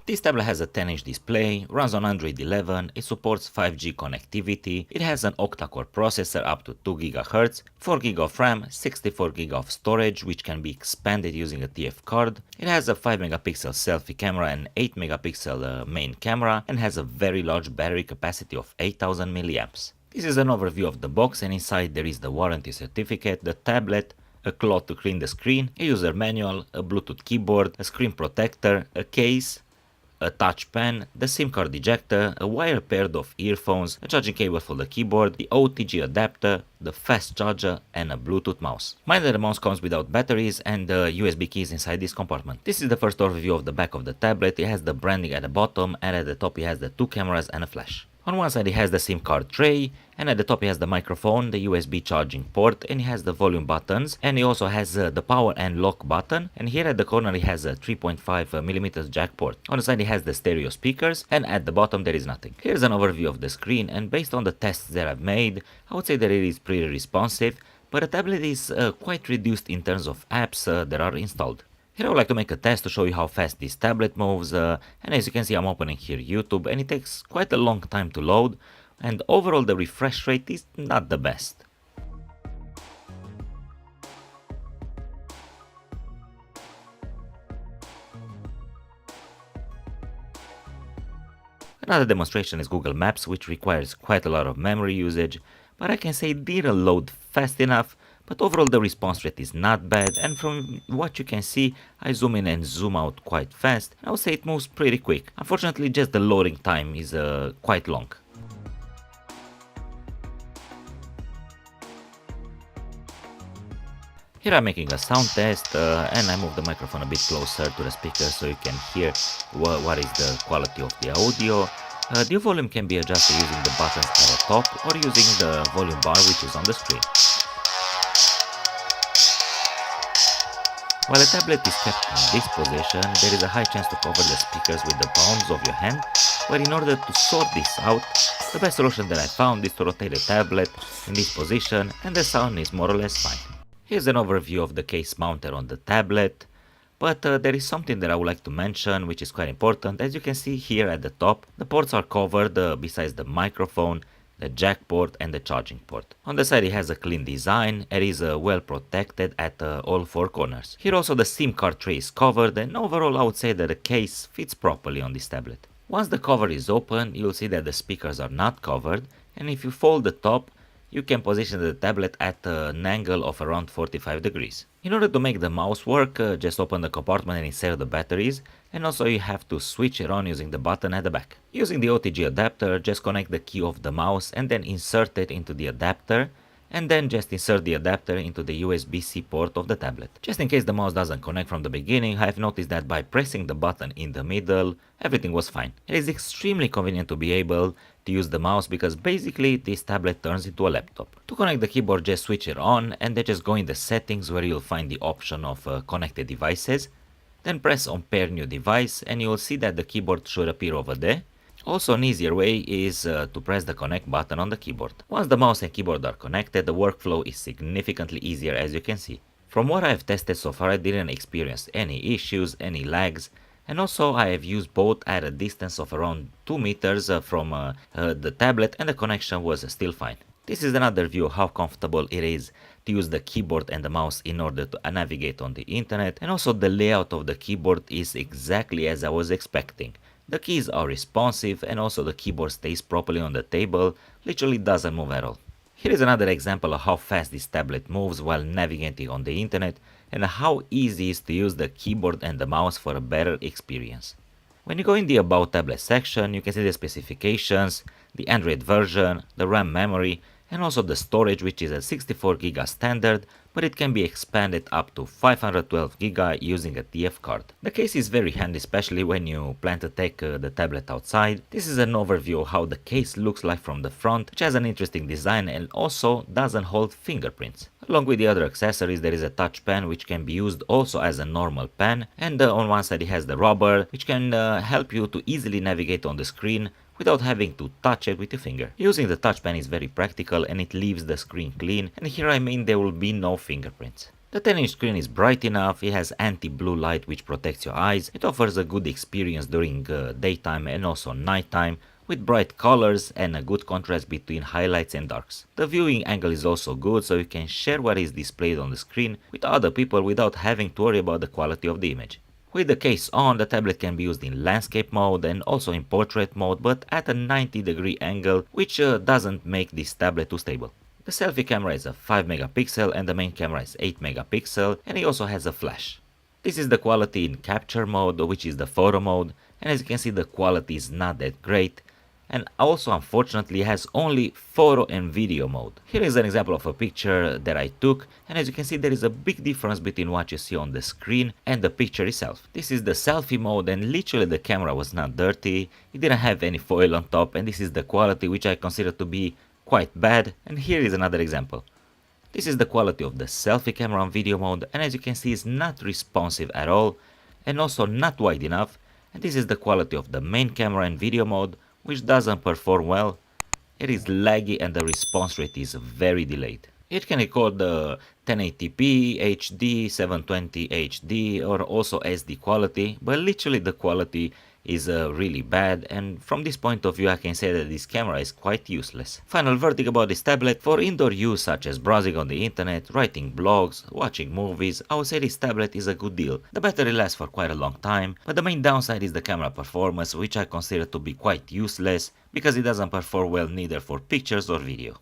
This tablet has a 10-inch display, runs on Android 11, it supports 5G connectivity, it has an octa-core processor up to 2 GHz, 4 GB of RAM, 64 GB of storage which can be expanded using a TF card, it has a 5 megapixel selfie camera and 8 megapixel main camera, and has a very large battery capacity of 8000 mAh. This is an overview of the box, and inside there is the warranty certificate, the tablet, a cloth to clean the screen, a user manual, a Bluetooth keyboard, a screen protector, a case, a touch pen, the SIM card ejector, a wire pair of earphones, a charging cable for the keyboard, the OTG adapter, the fast charger, and a Bluetooth mouse. Mind that the mouse comes without batteries and the USB keys inside this compartment. This is the first overview of the back of the tablet. It has the branding at the bottom, and at the top it has the 2 cameras and a flash. On one side it has the SIM card tray, and at the top it has the microphone, the USB charging port, and it has the volume buttons, and it also has the power and lock button, and here at the corner it has a 3.5mm jack port. On the side it has the stereo speakers, and at the bottom there is nothing. Here's an overview of the screen, and based on the tests that I've made, I would say that it is pretty responsive, but the tablet is quite reduced in terms of apps that are installed. Here I would like to make a test to show you how fast this tablet moves, and as you can see I'm opening here YouTube, and it takes quite a long time to load, and overall the refresh rate is not the best. Another demonstration is Google Maps, which requires quite a lot of memory usage, but I can say it didn't load fast enough. But overall the response rate is not bad, and from what you can see, I zoom in and zoom out quite fast, and I would say it moves pretty quick. Unfortunately, just the loading time is quite long. Here I'm making a sound test, and I move the microphone a bit closer to the speaker so you can hear what is the quality of the audio. The volume can be adjusted using the buttons at the top or using the volume bar which is on the screen. While the tablet is kept in this position, there is a high chance to cover the speakers with the palms of your hand, but in order to sort this out, the best solution that I found is to rotate the tablet in this position, and the sound is more or less fine. Here's an overview of the case mounted on the tablet, but there is something that I would like to mention which is quite important. As you can see here at the top, the ports are covered besides the microphone, the jack port and the charging port. On the side it has a clean design, it is well protected at all 4 corners. Here also the SIM card tray is covered, and overall I would say that the case fits properly on this tablet. Once the cover is open, you'll see that the speakers are not covered, and if you fold the top, you can position the tablet at an angle of around 45 degrees. In order to make the mouse work, just open the compartment and insert the batteries, and also you have to switch it on using the button at the back. Using the OTG adapter, just connect the key of the mouse and then insert it into the adapter, and then just insert the adapter into the USB-C port of the tablet. Just in case the mouse doesn't connect from the beginning, I have noticed that by pressing the button in the middle, everything was fine. It is extremely convenient to be able to use the mouse because basically this tablet turns into a laptop. To connect the keyboard, just switch it on and then just go in the settings where you'll find the option of connected devices. Then press on pair new device and you'll see that the keyboard should appear over there. Also, an easier way is to press the connect button on the keyboard. Once the mouse and keyboard are connected, the workflow is significantly easier, as you can see. From what I have tested so far, I didn't experience any issues, any lags, and also I have used both at a distance of around 2 meters from the tablet, and the connection was still fine. This is another view of how comfortable it is to use the keyboard and the mouse in order to navigate on the internet, and also the layout of the keyboard is exactly as I was expecting. The keys are responsive and also the keyboard stays properly on the table, literally doesn't move at all. Here is another example of how fast this tablet moves while navigating on the internet and how easy it is to use the keyboard and the mouse for a better experience. When you go in the About Tablet section, you can see the specifications, the Android version, the RAM memory, and also the storage, which is a 64GB standard, but it can be expanded up to 512GB using a TF card. The case is very handy, especially when you plan to take the tablet outside. This is an overview of how the case looks like from the front, which has an interesting design and also doesn't hold fingerprints. Along with the other accessories, there is a touch pen which can be used also as a normal pen, and on one side it has the rubber, which can help you to easily navigate on the screen without having to touch it with your finger. Using the touch pen is very practical and it leaves the screen clean, and here I mean there will be no fingerprints. The 10-inch screen is bright enough, it has anti-blue light which protects your eyes, it offers a good experience during daytime and also nighttime, with bright colors and a good contrast between highlights and darks. The viewing angle is also good, so you can share what is displayed on the screen with other people without having to worry about the quality of the image. With the case on, the tablet can be used in landscape mode and also in portrait mode, but at a 90-degree angle, which doesn't make this tablet too stable. The selfie camera is a 5 megapixel and the main camera is 8 megapixel, and it also has a flash. This is the quality in capture mode, which is the photo mode, and as you can see the quality is not that great, and also unfortunately has only photo and video mode. Here is an example of a picture that I took, and as you can see there is a big difference between what you see on the screen and the picture itself. This is the selfie mode and literally the camera was not dirty, it didn't have any foil on top, and this is the quality which I consider to be quite bad, and here is another example. This is the quality of the selfie camera on video mode, and as you can see it's not responsive at all and also not wide enough, and this is the quality of the main camera in video mode, which doesn't perform well. It is laggy and the response rate is very delayed. It can record the 1080p, HD, 720 HD or also SD quality, but literally the quality is really bad, and from this point of view I can say that this camera is quite useless. Final verdict about this tablet: for indoor use such as browsing on the internet, writing blogs, watching movies, I would say this tablet is a good deal. The battery lasts for quite a long time, but the main downside is the camera performance, which I consider to be quite useless because it doesn't perform well neither for pictures or video.